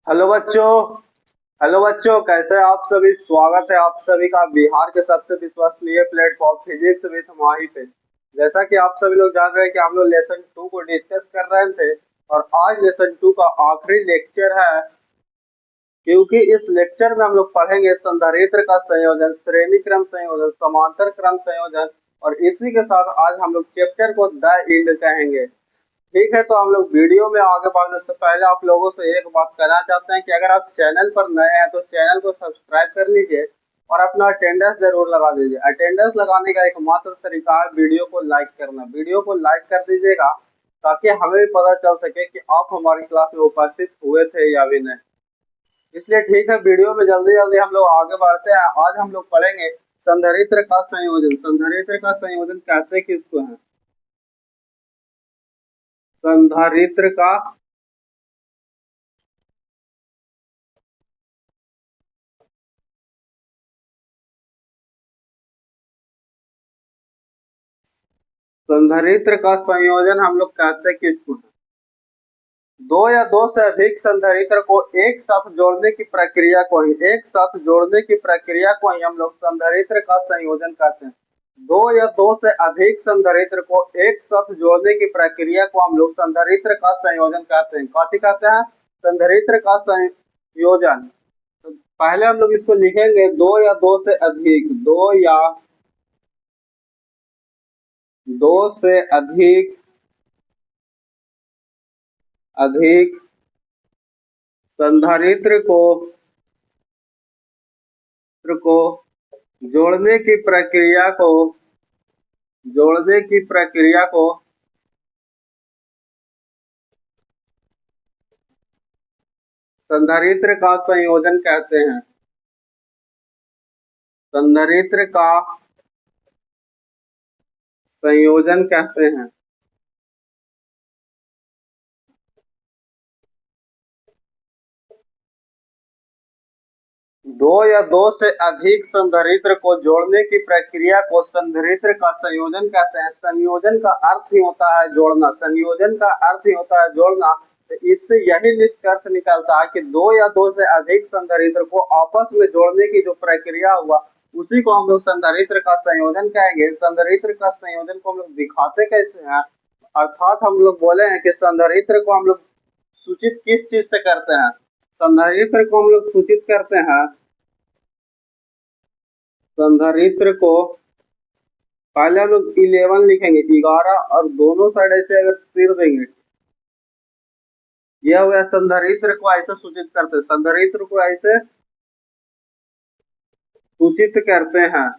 Hello बच्चों। Hello बच्चों, कैसे हैं आप सभी। स्वागत है आप सभी का बिहार के सबसे विश्वसनीय प्लेटफॉर्म फिजिक्स विद माही पे। जैसा कि आप सभी लोग जान रहे हैं कि हम लोग लेसन 2 को डिस्कस कर रहे थे और आज लेसन 2 का आखिरी लेक्चर है, क्योंकि इस लेक्चर में हम लोग पढ़ेंगे संधारित्र का संयोजन, श्रेणी क्रम संयोजन, समांतर क्रम संयोजन और इसी के साथ आज हम लोग चैप्टर को द एंड कहेंगे। ठीक है, तो हम लोग वीडियो में आगे बढ़ने से पहले आप लोगों से एक बात कहना चाहते हैं कि अगर आप चैनल पर नए हैं तो चैनल को सब्सक्राइब कर लीजिए और अपना अटेंडेंस जरूर लगा दीजिए। अटेंडेंस लगाने का एकमात्र तरीका है वीडियो को लाइक करना। वीडियो को लाइक कर दीजिएगा ताकि हमें भी पता चल सके कि आप हमारी क्लास में उपस्थित हुए थे या भी नहीं। इसलिए ठीक है, वीडियो में जल्दी जल्दी हम लोग आगे बढ़ते हैं। आज हम लोग पढ़ेंगे संधारित्र का संयोजन। संधारित्र का संयोजन कहते किसको है? संधारित्र का संधारित्र का संयोजन हम लोग कहते किसको है? दो या दो से अधिक संधारित्र को एक साथ जोड़ने की प्रक्रिया को ही हम लोग संधारित्र का संयोजन कहते हैं। दो या दो से अधिक संधारित्र को एक साथ जोड़ने की प्रक्रिया को हम लोग संधारित्र का संयोजन कहते हैं। कथी कहते हैं? संधारित्र का संयोजन। तो पहले हम लोग इसको लिखेंगे दो या दो से अधिक, दो या दो से अधिक संधारित्र को जोड़ने की प्रक्रिया को संधारित्र का संयोजन कहते हैं। संधारित्र का संयोजन कहते हैं। दो या दो से अधिक संधारित्र को जोड़ने की प्रक्रिया को संधारित्र का संयोजन कहते हैं। संयोजन का अर्थ ही होता है जोड़ना। संयोजन का अर्थ ही होता है जोड़ना। तो इससे यही निष्कर्ष निकलता है कि दो या दो से अधिक संधारित्र को आपस में जोड़ने की जो प्रक्रिया हुआ उसी को हम लोग संधारित्र का संयोजन कहेंगे। संधारित्र का संयोजन को हम लोग दिखाते कैसे हैं? अर्थात हम लोग बोले हैं कि संधारित्र को हम लोग सूचित किस चीज से करते हैं? संधारित्र को हम लोग सूचित करते हैं, संधारित्र को पहले हम लोग 11 लिखेंगे, 11 और दोनों साइड ऐसे अगर सिर देंगे, यह हो गया। संधारित्र को ऐसे सूचित करते, संधारित्र को ऐसे सूचित करते हैं।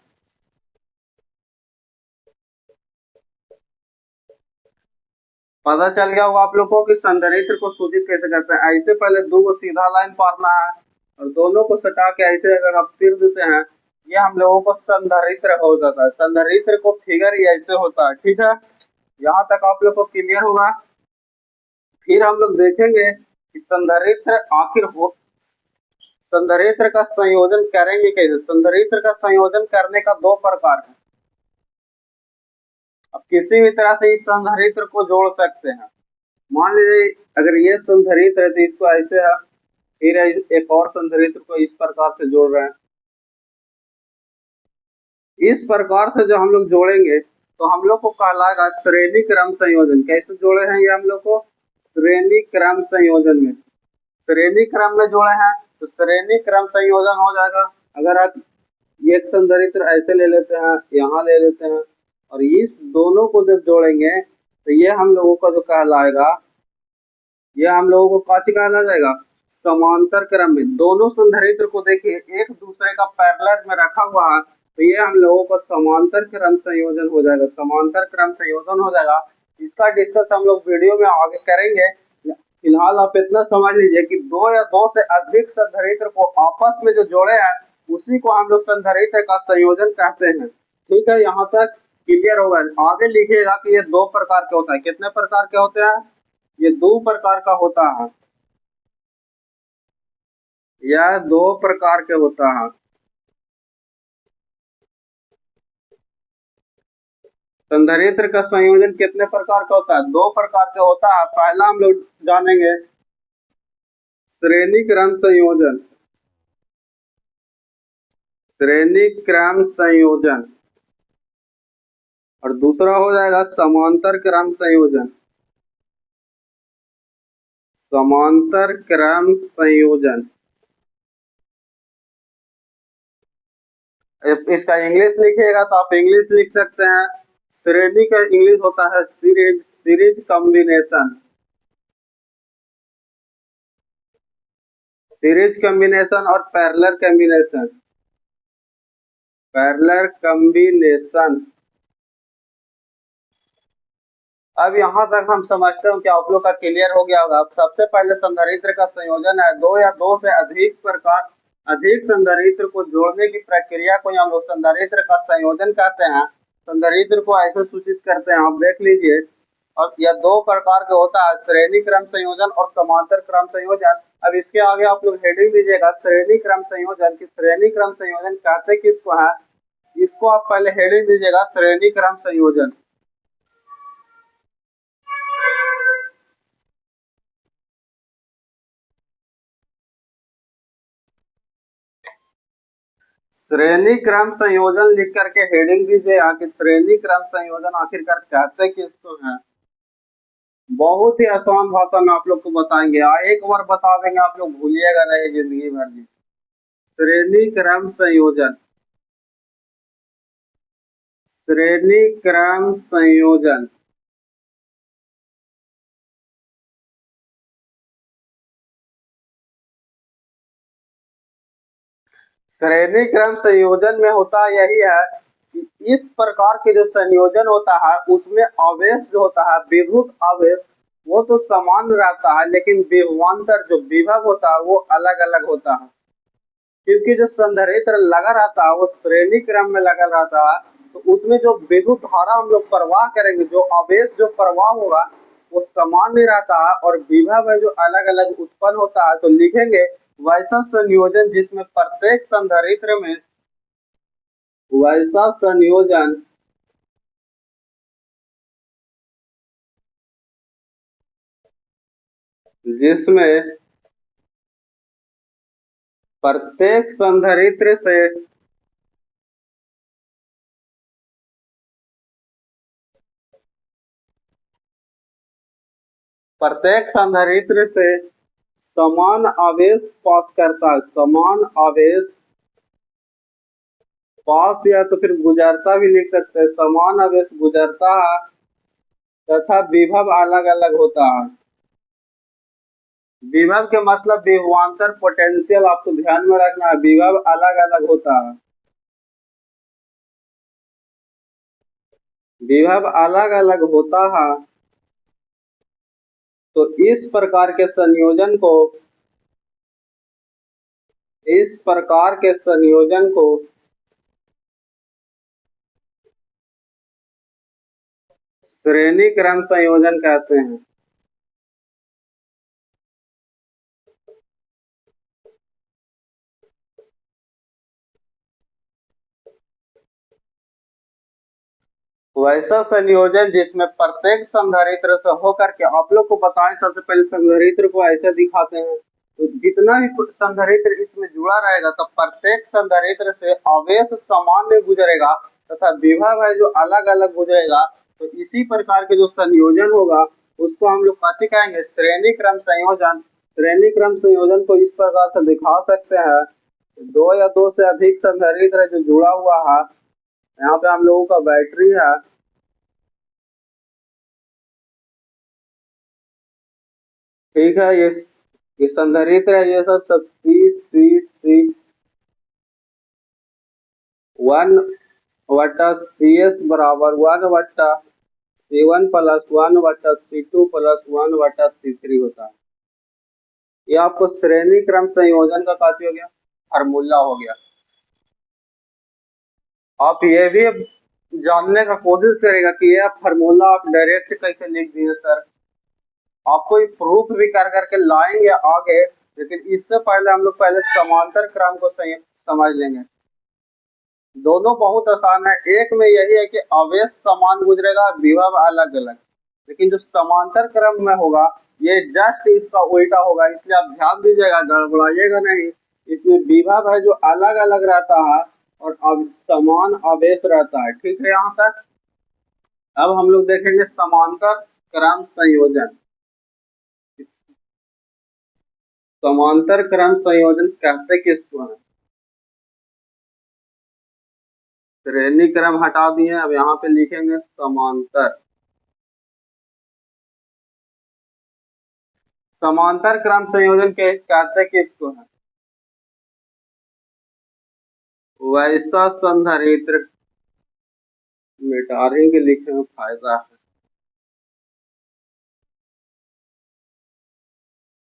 पता चल गया होगा आप लोगों को कि संधारित्र को सूचित कैसे करते हैं। ऐसे पहले दो को सीधा लाइन पारना है और दोनों को सटा के ऐसे अगर आप सिर देते हैं, ये हम लोगों को संधारित्र हो जाता है। संधारित्र को फिगर ही ऐसे होता है। ठीक है, यहाँ तक आप लोग को क्लियर होगा। फिर हम लोग देखेंगे कि संधारित्र का संयोजन करेंगे कैसे। संधारित्र का संयोजन करने का दो प्रकार है। अब किसी भी तरह से इस संधारित्र को जोड़ सकते हैं। मान लीजिए अगर ये संधारित्र है तो इसको ऐसे है, फिर एक और संधारित्र को इस प्रकार से जोड़ रहे हैं। इस प्रकार से जो हम लोग जोड़ेंगे तो हम लोग को कहलाएगा श्रेणी क्रम संयोजन। कैसे जोड़े हैं ये हम लोग को? श्रेणी क्रम संयोजन में। श्रेणी क्रम में जोड़े हैं तो श्रेणी क्रम संयोजन हो जाएगा। अगर आप एक संधारित्र ऐसे ले लेते हैं, यहाँ ले लेते हैं और इस दोनों को जब जोड़ेंगे तो ये हम लोगों का जो कहलाएगा, ये हम लोगों को काची कहला जाएगा? समांतर क्रम में। दोनों संधारित्र को देखिए एक दूसरे का पैरेलल में रखा हुआ है तो ये हम लोगों को समांतर क्रम संयोजन हो जाएगा। समांतर क्रम संयोजन हो जाएगा। इसका डिस्कस हम लोग वीडियो में आगे करेंगे। फिलहाल आप इतना समझ लीजिए कि दो या दो से अधिक संधारित्र को आपस में जो जोड़े हैं उसी को हम लोग संधारित्र का संयोजन कहते हैं। ठीक है, यहाँ तक क्लियर होगा। आगे लिखिएगा कि ये दो प्रकार के होता है। कितने प्रकार के होते हैं? ये दो प्रकार का होता है। यह दो प्रकार के होता है। संधारित्र का संयोजन कितने प्रकार का होता है? दो प्रकार का होता है। पहला हम लोग जानेंगे श्रेणी क्रम संयोजन, श्रेणी क्रम संयोजन। और दूसरा हो जाएगा समांतर क्रम संयोजन, समांतर क्रम संयोजन। इसका इंग्लिश लिखिएगा तो आप इंग्लिश लिख सकते हैं। श्रेणी का इंग्लिश होता है series, series combination, series combination और पैरेलल कॉम्बिनेशन, पैरेलल कॉम्बिनेशन। अब यहाँ तक हम समझते हैं कि आप लोग का क्लियर हो गया होगा। अब सबसे पहले संधारित्र का संयोजन है दो या दो से अधिक प्रकार, अधिक संधारित्र को जोड़ने की प्रक्रिया को हम लोग संधारित्र का संयोजन कहते हैं। संधारित्र को ऐसे सूचित करते हैं, आप देख लीजिए। और यह दो प्रकार के होता है, श्रेणी क्रम संयोजन और समांतर क्रम संयोजन। अब इसके आगे आप लोग हेडिंग दीजिएगा श्रेणी क्रम संयोजन की। श्रेणी क्रम संयोजन कहते किसको है, इसको आप पहले हेडिंग दीजिएगा श्रेणी क्रम संयोजन। श्रेणी क्रम संयोजन लिख करके हेडिंग दीजिए आखिर श्रेणी क्रम संयोजन आखिरकार कहते किसको है। बहुत ही आसान भाषा में आप लोग को बताएंगे, एक बार बता देंगे आप लोग भूलिएगा नहीं जिंदगी भर में। श्रेणी क्रम संयोजन, श्रेणी क्रम संयोजन। श्रेणी क्रम संयोजन में होता यही है कि इस प्रकार के जो संयोजन होता है उसमें आवेश जो होता है, विभुत आवेश, वो तो समान रहता है, लेकिन विभवांतर जो विभव होता है वो अलग अलग होता है। क्योंकि जो संधारित्र लगा रहता है वो श्रेणी क्रम में लगा रहता है, तो उसमें जो विद्युत धारा हम लोग प्रवाह करेंगे, जो आवेश जो प्रवाह होगा वो समान नहीं रहता है, और विभव है जो अलग अलग उत्पन्न होता है। तो लिखेंगे वैसा संयोजन जिसमें प्रत्येक संधारित्र में, वैसा संयोजन जिसमें प्रत्येक संधारित्र से प्रत्येक संधारित्र से समान आवेश पास करता है, समान आवेश पास या तो फिर गुजरता भी लिख सकते हैं, समान आवेश गुजरता है तथा विभव अलग अलग होता है। विभव के मतलब विभवांतर पोटेंशियल आपको ध्यान में रखना है, विभव अलग अलग होता है, विभव अलग अलग होता है। तो इस प्रकार के संयोजन को, इस प्रकार के संयोजन को श्रेणी क्रम संयोजन कहते हैं। वैसा संयोजन जिसमें प्रत्येक संधारित्र से होकर के, आप लोग को बताएं सबसे पहले संधारित्र को ऐसे दिखाते हैं। तो जितना भी संधारित्र इसमें जुड़ा रहेगा तो प्रत्येक संधारित्र से आवेश समान गुजरेगा तथा विभव है जो अलग अलग गुजरेगा। तो इसी प्रकार के जो संयोजन होगा उसको हम लोग कैसे कहेंगे, श्रेणी क्रम संयोजन। श्रेणी क्रम संयोजन को इस प्रकार से दिखा सकते हैं, दो या दो से अधिक संधारित्र जो जुड़ा हुआ है, यहाँ पे हम लोगों का बैटरी है, ठीक है, ये संधारित्र है, ये सब सी 1/CS बराबर 1/C1 plus 1/C2 plus 1/C3 होता है। ये आपको श्रेणी क्रम संयोजन का काफी हो गया, फार्मूला हो गया। आप ये भी जानने का कोशिश करेगा कि यह फार्मूला आप डायरेक्ट कैसे लिख दिए सर, आपको प्रूफ भी कर करके लाएंगे आगे, लेकिन इससे पहले हम लोग पहले समांतर क्रम को समझ लेंगे। दोनों बहुत आसान है, एक में यही है कि आवेश समान गुजरेगा, विभव अलग अलग, लेकिन जो समांतर क्रम में होगा ये जस्ट इसका उल्टा होगा, इसलिए आप ध्यान दीजिएगा, गड़बड़ाइएगा नहीं। इसमें विभव है जो अलग अलग रहता है और अब समान आवेश रहता है। ठीक है यहाँ तक। अब हम लोग देखेंगे समांतर क्रम संयोजन। समांतर क्रम संयोजन कहते किसको है? श्रेणी क्रम हटा दिए, अब यहाँ पे लिखेंगे समांतर। समांतर क्रम संयोजन के कहते किसको है? वैसा संधारित्र, मिटा रही के लिखने में फायदा है।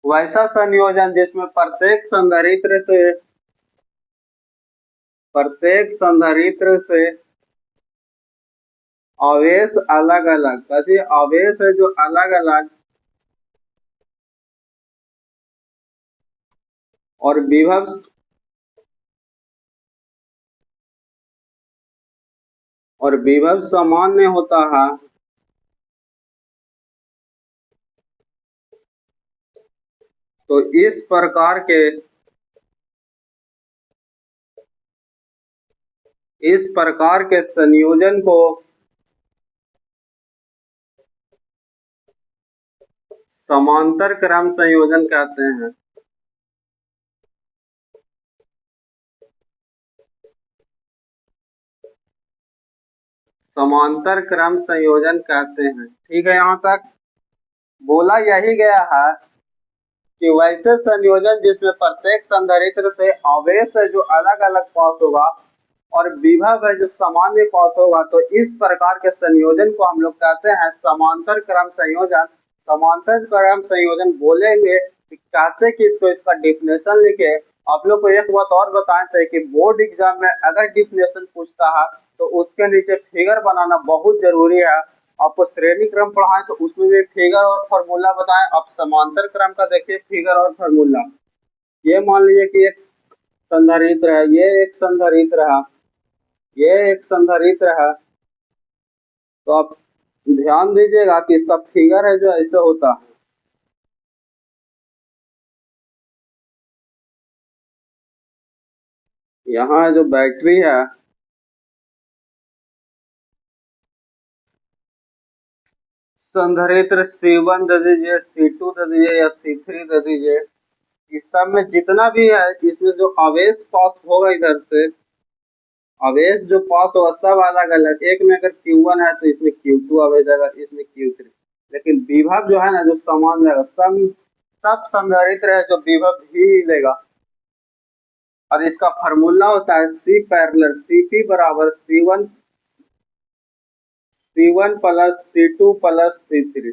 वैसा संयोजन जिसमें प्रत्येक संधारित्र से आवेश अलग अलग, कैसे आवेश है जो अलग अलग और विभव सामान्य होता है, तो इस प्रकार के संयोजन को समांतर क्रम संयोजन कहते हैं। समांतर क्रम संयोजन कहते हैं। ठीक है, यहाँ तक बोला यही गया है कि वैसे संयोजन जिसमें प्रत्येक संधारित्र से आवेश है जो अलग अलग पास होगा और विभव है जो सामान्य पास होगा, तो इस प्रकार के संयोजन को हम लोग कहते हैं समांतर क्रम संयोजन। समांतर क्रम संयोजन बोलेंगे कि कहते किसको, इसका डिफिनेशन लिखे। आप लोग को एक बात और बताए थे कि बोर्ड एग्जाम में अगर डिफिनेशन पूछता है तो उसके नीचे फिगर बनाना बहुत जरूरी है। आपको श्रेणी क्रम पढ़ाएं तो उसमें भी फिगर और फॉर्मूला बताएं। अब समांतर क्रम का देखिए फिगर और फॉर्मूला। ये मान लीजिए कि एक संधारित्र है, ये एक संधारित्र है, ये एक संधारित्र है, तो आप ध्यान दीजिएगा कि इसका फिगर है जो ऐसे होता है। यहाँ जो बैटरी है, संधारित्र C1 दे दीजिए, C2 दे दीजिए या C3 दे दीजिए। इस सब में जितना भी है, इसमें जो आवेश पास होगा इधर से, आवेश जो पास होगा सब अलग अलग। एक में अगर Q1 है तो इसमें Q2 आवेश आएगा, इसमें Q3, लेकिन विभव जो है ना जो समान रहेगा। सब संधारित्र है जो विभव ही लेगा। और इसका फॉर्मूला होता है C पैरेलल, Cp बराबर C1 plus C2 plus C3।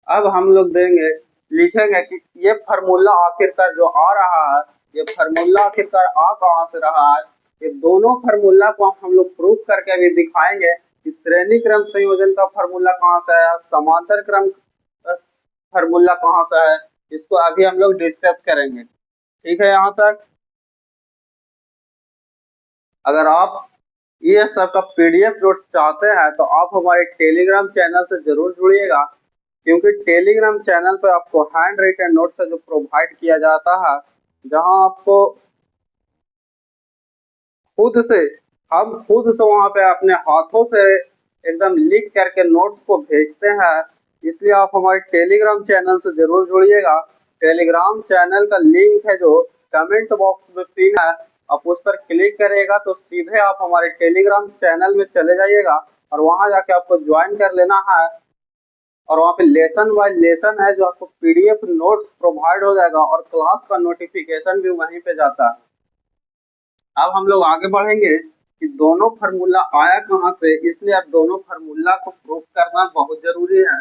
अब हम लोग लिखेंगे कि ये फार्मूला आखिरकार जो आ रहा है, ये फार्मूला आखिरकार आ कहाँ से रहा है। ये दोनों फार्मूला को हम लोग प्रूफ करके अभी दिखाएंगे कि श्रेणी क्रम संयोजन का फार्मूला कहाँ से है, समांतर क्रम फार्मूला कहाँ से है, इसको अभी हम लोग डिस्कस करेंगे। ठीक है, यहाँ तक। अगर आप ये सब का PDF नोट्स चाहते हैं तो आप हमारे टेलीग्राम चैनल से जरूर जुड़िएगा, क्योंकि टेलीग्राम चैनल पर आपको हैंड रिटन नोट्स जो प्रोवाइड किया जाता है, जहां आपको हम खुद से वहां पे अपने हाथों से एकदम लिख करके नोट्स को भेजते हैं। इसलिए आप हमारे टेलीग्राम चैनल से जरूर जुड़िएगा। टेलीग्राम चैनल का लिंक है जो कमेंट बॉक्स में पिन है, आप उस पर क्लिक करेगा तो सीधे आप हमारे टेलीग्राम चैनल में चले जाइएगा और वहां जाके आपको ज्वाइन कर लेना है। और वहाँ पे लेसन बाय लेसन है जो आपको PDF नोट्स प्रोवाइड हो जाएगा और क्लास का नोटिफिकेशन भी वहीं पे जाता है। अब हम लोग आगे बढ़ेंगे कि दोनों फार्मूला आया कहाँ से, इसलिए अब दोनों फार्मूला को प्रूफ करना बहुत जरूरी है।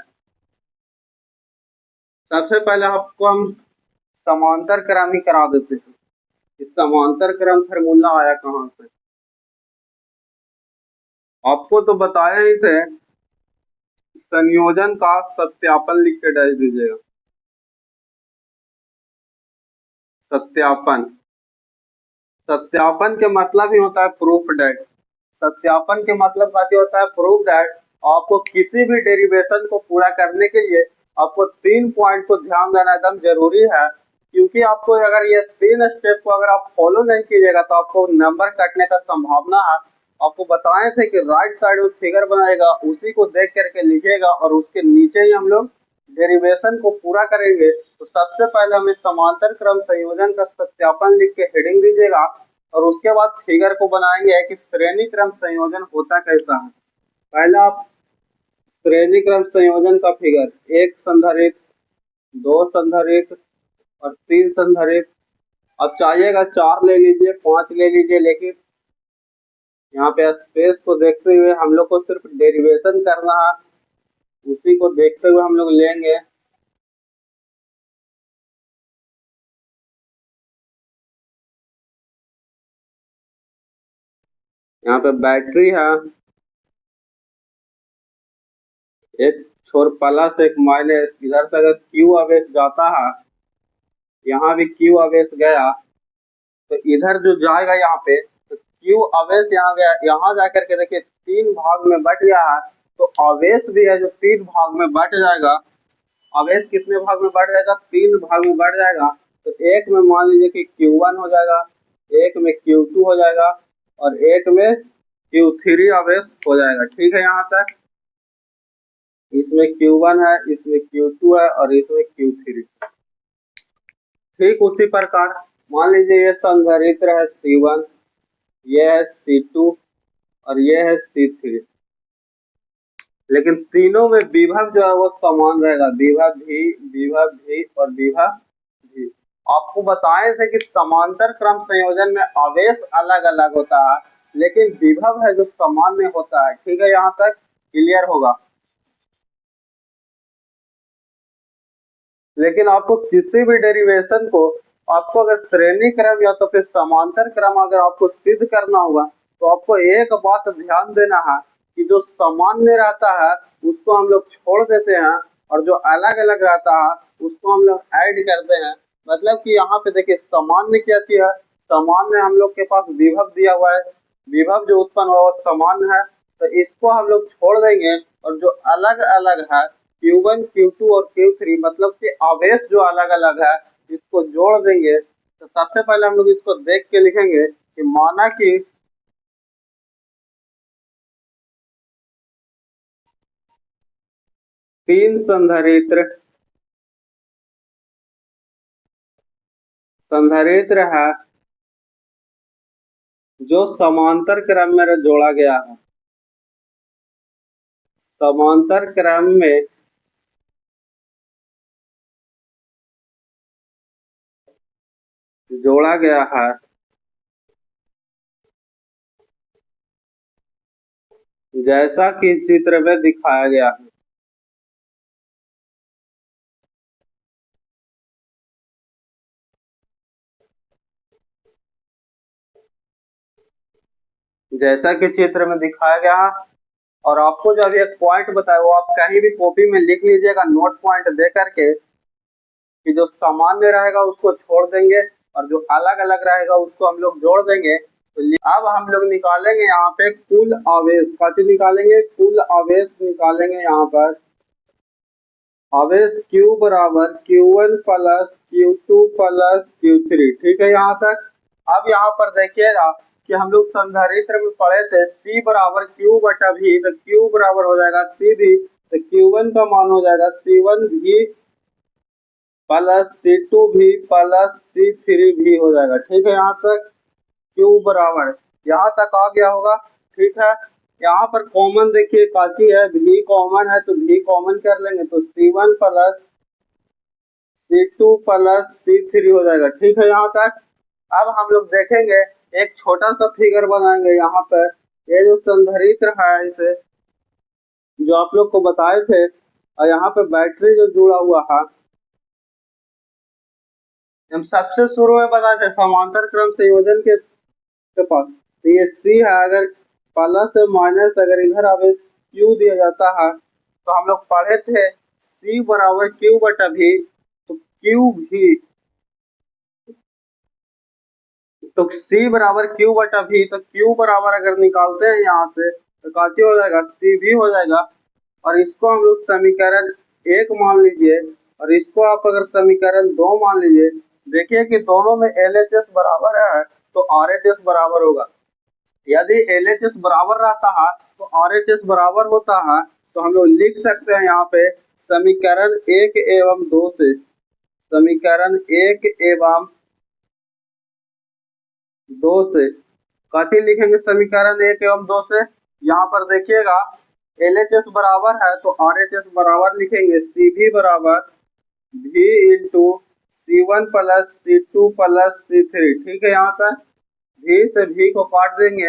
सबसे पहले आपको हम समांतर क्रम ही करा देते हैं। इस समांतर क्रम फार्मूला आया कहाँ से, आपको तो बताया ही थे। संयोजन का सत्यापन लिख के डाल दीजिएगा। सत्यापन के मतलब ही होता है प्रूफ डेट। सत्यापन के मतलब क्या होता है, प्रूफ डेट। आपको किसी भी डेरिवेशन को पूरा करने के लिए आपको 3 पॉइंट को ध्यान देना एकदम जरूरी है, क्योंकि आपको अगर ये 3 स्टेप को अगर आप फॉलो नहीं कीजिएगा तो आपको नंबर कटने का संभावना है। आपको बताए थे कि राइट साइड में फिगर बनाएगा, उसी को देख करके लिखिएगा और उसके नीचे ही हम लोग डेरिवेशन को पूरा करेंगे। तो सबसे पहले हमें समांतर क्रम संयोजन का सत्यापन लिख के हेडिंग दीजिएगा और उसके बाद फिगर को बनाएंगे कि श्रेणी क्रम संयोजन होता कैसा है। पहले आप श्रेणी क्रम संयोजन का फिगर, 1 संधारित्र, 2 संधारित्र और 3 संधारित्र। अब चाहिएगा 4 ले लीजिए, 5 ले लीजिए, लेकिन यहाँ पे स्पेस को देखते हुए हम लोग को सिर्फ डेरिवेशन करना है, उसी को देखते हुए हम लोग लेंगे। यहाँ पे बैटरी है, एक छोर प्लस एक माइनस, इधर से अगर क्यू आवेश जाता है, यहाँ भी क्यू आवेश गया तो इधर जो जाएगा यहाँ पे तो क्यू आवेश यहाँ गया, यहाँ जाकर के देखिए 3 भाग में बट गया है। तो आवेश भी है जो 3 भाग में बट जाएगा। आवेश कितने भाग में बढ़ जाएगा? 3 भाग में बढ़ जाएगा। तो एक में मान लीजिए कि Q1 हो जाएगा, एक में Q2 हो जाएगा और एक में Q3 आवेश हो जाएगा। ठीक है, यहाँ तक इसमें Q1 है, इसमें Q2 है और इसमें Q3। ठीक उसी प्रकार मान लीजिए ये संधारित्र है C1, ये है C2 और ये है C3, लेकिन तीनों में विभव जो है वो समान रहेगा, विभव भी और विभव भी। आपको बताए थे कि समांतर क्रम संयोजन में आवेश अलग अलग होता है, लेकिन विभव है जो सामान्य होता है। ठीक है, यहाँ तक क्लियर होगा। लेकिन आपको किसी भी डेरिवेशन को आपको अगर श्रेणी क्रम या तो फिर समांतर क्रम अगर आपको सिद्ध करना होगा तो आपको एक बात ध्यान देना है कि जो सामान्य रहता है उसको हम लोग छोड़ देते हैं और जो अलग अलग रहता है उसको हम लोग ऐड करते हैं। मतलब कि यहाँ पे देखिए सामान्य क्या चीज है, सामान्य हम लोग के पास विभव दिया हुआ है, विभव जो उत्पन्न हुआ वो सामान्य है, तो इसको हम लोग छोड़ देंगे और जो अलग अलग है Q1, Q2 और Q3 मतलब कि आवेश जो अलग अलग है इसको जोड़ देंगे। तो सबसे पहले हम लोग इसको देख के लिखेंगे कि माना कि तीन संधारित्र है जो समांतर क्रम में जोड़ा गया है, समांतर क्रम में जोड़ा गया है, जैसा कि चित्र में दिखाया गया है। जैसा कि चित्र में दिखाया गया है और आपको जो अभी एक पॉइंट बताया वो आप कहीं भी कॉपी में लिख लीजिएगा नोट पॉइंट दे करके कि जो सामान्य रहेगा उसको छोड़ देंगे और जो अलग अलग रहेगा उसको हम लोग जोड़ देंगे। तो अब हम लोग निकालेंगे यहाँ पे कुल आवेश, कैसे निकालेंगे? कुल आवेश निकालेंगे। यहाँ पर आवेश Q बराबर Q1 plus Q2 plus Q3। ठीक है, यहाँ तक। अब यहाँ पर देखिएगा कि हम लोग संधारित्र में पढ़े थे C बराबर Q बटा V, तो Q बराबर हो जाएगा C भी, तो Q1 का मान हो जाएगा C1 भी प्लस C2 भी प्लस C3 भी हो जाएगा। ठीक है, यहाँ तक Q बराबर यहाँ तक आ गया होगा। ठीक है, यहाँ पर कॉमन देखिए काची है, V कॉमन है तो V कॉमन कर लेंगे तो C1 plus C2 plus C3 हो जाएगा। ठीक है, यहाँ तक। अब हम लोग देखेंगे एक छोटा सा फिगर बनाएंगे यहाँ पर, ये जो संधारित्र है इसे जो आप लोग को बताए थे और यहाँ पे बैटरी जो जुड़ा हुआ है, हम सबसे शुरू में बताए थे समांतर क्रम संयोजन के पास तो ये C है, अगर प्लस से माइनस अगर इधर आवेश Q दिया जाता है तो हम लोग पढ़े थे C बराबर Q बटा V, तो Q भी तो C बराबर Q बटा V, तो Q बराबर अगर निकालते हैं यहाँ से तो काची हो जाएगा CV हो जाएगा। और इसको हम लोग समीकरण 1 मान लीजिए और इसको आप अगर समीकरण 2 मान लीजिए। देखिए कि दोनों में LHS बराबर है तो RHS बराबर होगा। यदि LHS बराबर रहता है तो RHS बराबर होता है। तो हम लोग लिख सकते हैं यहाँ पे समीकरण 1 एवं 2 से, समीकरण 1 एवं 2 से कथी लिखेंगे समीकरण 1 एवं 2 से। यहाँ पर देखिएगा LHS बराबर है तो RHS बराबर लिखेंगे CV बराबर V into C1 plus C2 plus C3। ठीक है, यहाँ पर V से V को काट देंगे।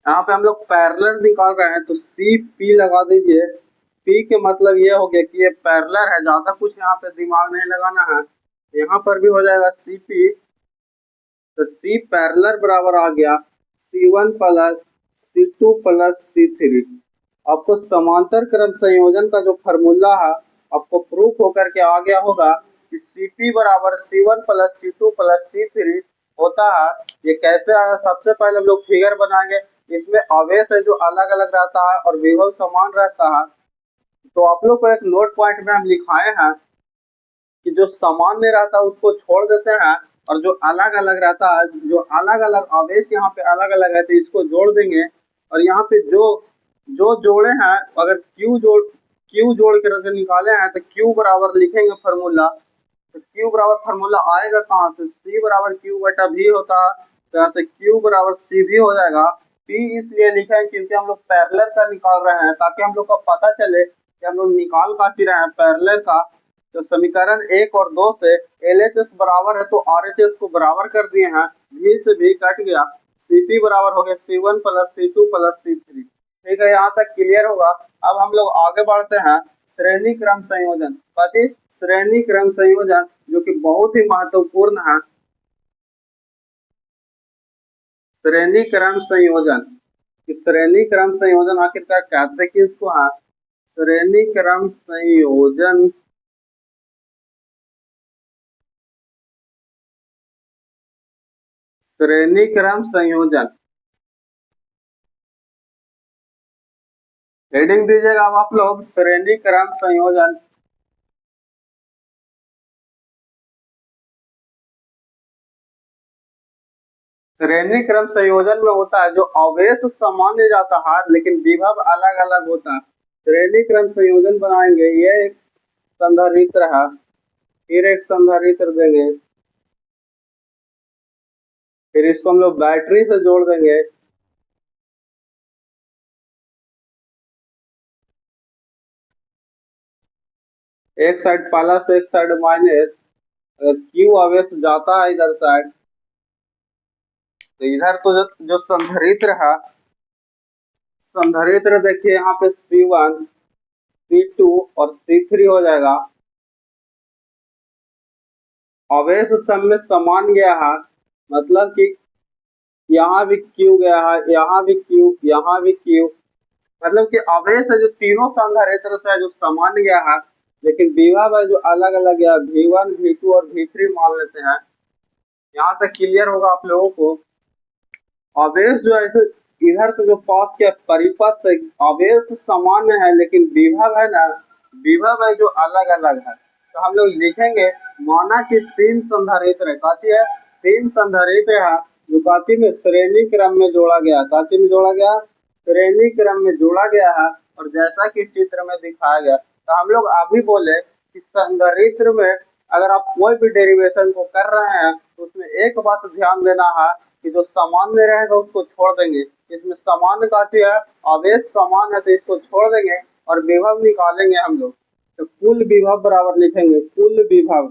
यहाँ पे हम लोग पैरेलल निकाल रहे हैं तो CP लगा दीजिए। P के मतलब ये हो गया कि ये पैरेलल है, ज्यादा कुछ यहाँ पे दिमाग नहीं लगाना है। यहाँ पर भी हो जाएगा CP, तो C पैरेलल बराबर आ गया C1 plus C2 plus C3। आपको समांतर क्रम संयोजन का जो फॉर्मूला है आपको प्रूफ होकर के आ गया होगा कि CP बराबर C1 plus C2 plus C3 होता है। ये कैसे आया, सबसे पहले हम लोग फिगर बनाएंगे। इसमें आवेश है जो अलग अलग रहता है और विभव समान रहता है। तो आप लोग को एक नोट पॉइंट में हम लिखाए हैं कि जो सामान्य रहता है उसको छोड़ देते हैं और जो अलग अलग रहता है, जो अलग अलग आवेश यहाँ पे अलग अलग रहते हैं इसको जोड़ देंगे। और यहाँ पे जो जो जोड़े हैं अगर Q जोड़ के निकाले हैं तो Q बराबर लिखेंगे फॉर्मूला। तो Q बराबर फॉर्मूला आएगा कहाँ से, C बराबर Q बटा V होता है। तो यहाँ से Q बराबर CV हो जाएगा। P इसलिए लिखा है क्योंकि हम लोग पैरेलल का निकाल रहे हैं, ताकि हम लोग को पता चले कि हम लोग निकाल का रहे हैं पैरेलल का। तो समीकरण 1 और 2 से LHS बराबर है तो RHS को बराबर कर दिए हैं, V से V कट गया, CP बराबर हो गया C1 plus C2 plus C3। ठीक है, यहाँ तक क्लियर होगा। अब हम लोग आगे बढ़ते हैं श्रेणी क्रम संयोजन। कथी, श्रेणी क्रम संयोजन, जो कि बहुत ही महत्वपूर्ण है। श्रेणी क्रम संयोजन, श्रेणी क्रम संयोजन आखिरकार कहते किसको है, श्रेणी क्रम संयोजन श्रेणी क्रम संयोजन हेडिंग दीजिएगा अब आप लोग, श्रेणी क्रम संयोजन। श्रेणी क्रम संयोजन में होता है जो आवेश सामान्य जाता है लेकिन विभव अलग अलग होता है। श्रेणी क्रम संयोजन बनाएंगे, ये एक संधारित्र है, फिर एक संधारित्र देंगे, फिर इसको हम लोग बैटरी से जोड़ देंगे। एक साइड प्लस एक साइड माइनस। अगर Q आवेश जाता है इधर साइड तो इधर तो जो संधारित्र है, संधारित्र देखिए यहाँ पे C1 C2 और C3 हो जाएगा। आवेश सब में समान गया है, मतलब कि यहाँ भी Q गया है, यहाँ भी Q, यहाँ भी Q, मतलब कि आवेश है जो तीनों संधारित्र से है जो समान गया है, लेकिन विभव है जो अलग अलग गया, V1 V2 और V3 मान लेते हैं। यहाँ तक क्लियर होगा आप लोगों को। आवेश जो ऐसे इधर से जो पास किया परिपथ से, आवेश सामान्य है लेकिन विभव है ना, विभव है जो अलग अलग है। तो हम लोग लिखेंगे, माना कि 3 संधारित्र है, काती है 3 संधारित्र है जो काती में श्रेणी क्रम में जोड़ा गया, काती में जोड़ा गया, श्रेणी क्रम में जोड़ा गया है। और जैसा कि चित्र में दिखाया गया, तो हम लोग अभी बोले कि संधारित्र में अगर आप कोई भी डेरिवेशन को कर रहे हैं तो उसमें एक बात ध्यान देना है कि जो सामान्य रहेगा उसको छोड़ देंगे। इसमें सामान्य काती है, आवेश समान है तो इसको छोड़ देंगे और विभव निकालेंगे हम लोग। तो कुल विभव बराबर लिखेंगे, कुल विभव,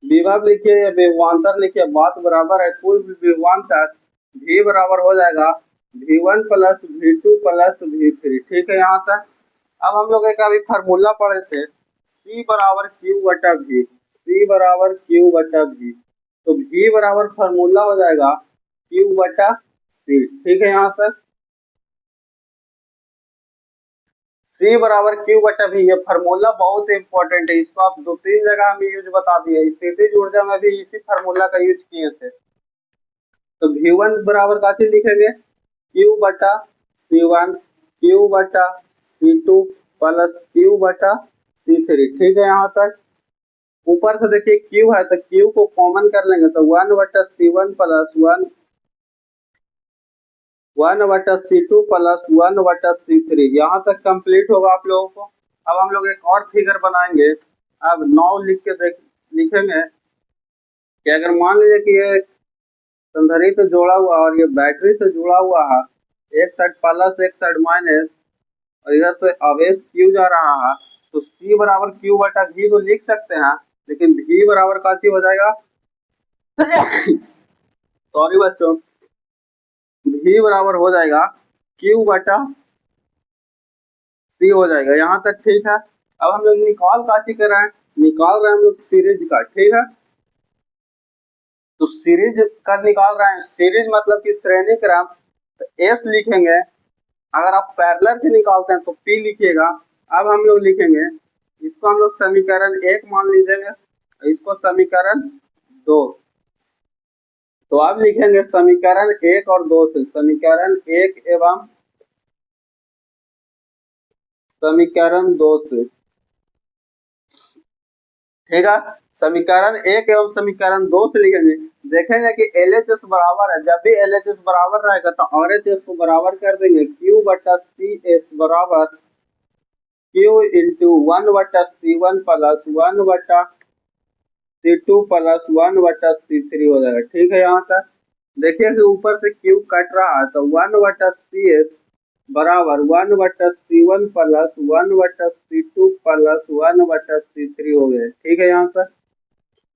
विभव लिखिए या विभवांतर लिखिए, बात बराबर है। कुल विभवांतर V बराबर हो जाएगा V1 plus V2 plus V3। ठीक है, यहाँ तक। अब हम लोग एक अभी फार्मूला पढ़े थे, C बराबर Q बटा V, C बराबर Q बटा V। तो V बराबर फार्मूला हो जाएगा Q बटा C। ठीक है, यहाँ तक। C बराबर Q बटा V, ये फार्मूला बहुत इंपॉर्टेंट है, इसको आप 2-3 जगह हम यूज बता दिए। स्थितिज ऊर्जा में भी इसी फार्मूला का यूज किए थे। तो V1 बराबर का चीज लिखेंगे, क्यू बटा C1 क्यू बटा C2 प्लस क्यू बटा C3। ठीक है, यहाँ तक। ऊपर से देखिए क्यू है तो क्यू को कॉमन कर लेंगे तो 1/C1 plus 1/C2 plus 1/C3। यहाँ तक कंप्लीट होगा आप लोगों को। अब हम लोग एक और फिगर बनाएंगे। अब 9 लिख के लिखेंगे कि अगर मान लीजिए कि ये संधारित्र जोड़ा हुआ और ये बैटरी से जुड़ा हुआ है, एक साइड प्लस एक साइड माइनस, और इधर से आवेश क्यू जा रहा है, तो C बराबर क्यू बटा V तो लिख सकते हैं, लेकिन V बराबर का हो जाएगा सॉरी बच्चों, V बराबर हो जाएगा क्यू बटा C हो जाएगा। यहाँ तक ठीक है। अब हम लोग निकाल काटी कर रहे हैं, निकाल रहे हैं हम लोग सीरीज का। ठीक है, तो सीरीज का निकाल रहे हैं। सीरीज मतलब कि श्रेणी क्रम, तो S लिखेंगे। अगर आप पैरेलल के निकालते हैं तो P लिखिएगा। अब हम लोग लिखेंगे, इसको हम लोग समीकरण 1 मान लीजिएगा, इसको समीकरण 2। तो अब लिखेंगे समीकरण 1 और 2 से, समीकरण 1 एवं समीकरण 2 से। ठीक है, समीकरण 1 एवं समीकरण 2 से लिखेंगे। देखेंगे कि LHS बराबर है। जब भी LHS बराबर रहेगा तो RHS को बराबर कर देंगे। Q बटा CS बराबर Q into 1/C1 plus 1/C2 plus 1/C3 हो जाएगा। ठीक है, यहाँ तक देखिए कि ऊपर से Q कट रहा है तो 1/CS बराबर 1/C1 plus 1/C2 plus 1/C3 हो गए। ठीक है, यहाँ तक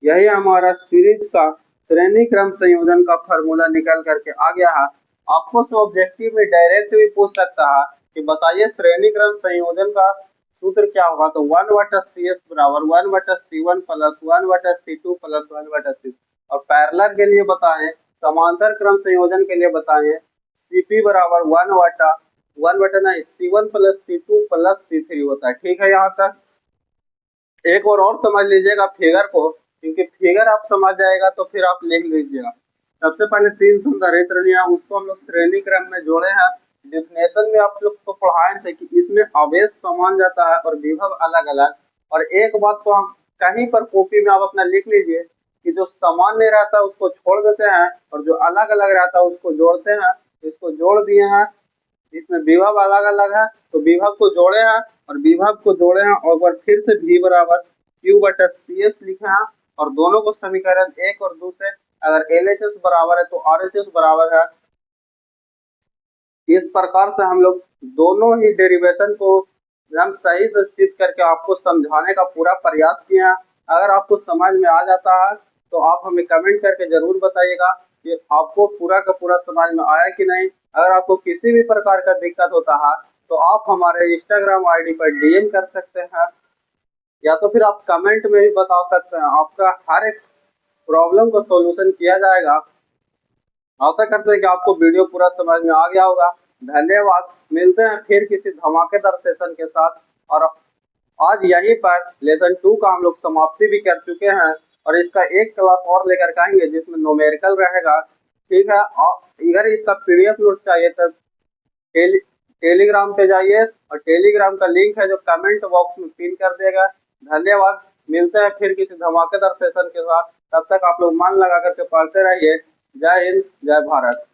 यही हमारा सीरीज का श्रेणी क्रम संयोजन का फार्मूला निकल करके आ गया है। आपको ऑब्जेक्टिव में डायरेक्ट भी पूछ सकता है कि बताइए श्रेणी क्रम संयोजन का सूत्र क्या होगा, तो 1/CS बराबर 1/C1 plus 1/C2 plus 1/C। और पैरेलल के लिए बताएं, समांतर क्रम संयोजन के लिए बताएं, CP बराबर 1 C1 plus C2 plus C3 होता है। ठीक है, यहाँ तक एक और समझ लीजिएगा फिगर को, क्योंकि फिगर आप समझ जाएगा तो फिर आप लिख लीजिएगा। सबसे पहले 3 संधारित्र लिया, उसको हम लोग श्रेणी क्रम में जोड़े हैं। डिफिनेशन में आप लोग को पढ़ाए थे कि इसमें आवेश समान जाता है और विभव अलग अलग। और एक बात तो हम कहीं पर कॉपी में आप अपना लिख लीजिए कि जो समान नहीं रहता उसको छोड़ देते हैं और जो अलग अलग रहता है उसको जोड़ते हैं। इसको जोड़ दिए हैं, इसमें विभव अलग अलग है तो विभव को जोड़े हैं और विभव को जोड़े हैं और बार फिर से V बराबर Q बटा CS लिखे हैं। और दोनों को समीकरण 1 और 2 से अगर LHS बराबर है तो RHS बराबर है। इस प्रकार से हम लोग दोनों ही डेरिवेशन को हम सही से सिद्ध करके आपको समझाने का पूरा प्रयास किए हैं। अगर आपको समझ में आ जाता है तो आप हमें कमेंट करके जरूर बताइएगा कि आपको पूरा का पूरा समझ में आया कि नहीं। अगर आपको किसी भी प्रकार का दिक्कत होता है तो आप हमारे इंस्टाग्राम ID पर DM कर सकते हैं, या तो फिर आप कमेंट में भी बता सकते हैं। आपका हर एक प्रॉब्लम का सॉल्यूशन किया जाएगा। आशा करते हैं कि आपको वीडियो पूरा समझ में आ गया होगा। धन्यवाद, मिलते हैं फिर किसी धमाकेदार सेशन के साथ। और आज यहीं पर लेसन 2 का हम लोग समाप्ति भी कर चुके हैं और इसका एक क्लास और लेकर के आएंगे जिसमें न्यूमेरिकल रहेगा। ठीक है, अगर इसका PDF नोट चाहिए तो टेलीग्राम पे जाइए और टेलीग्राम का लिंक है जो कमेंट बॉक्स में पिन कर देगा। धन्यवाद, मिलते हैं फिर किसी धमाकेदार सेशन के साथ। तब तक आप लोग मन लगा करके पढ़ते रहिए। जय हिंद, जय भारत।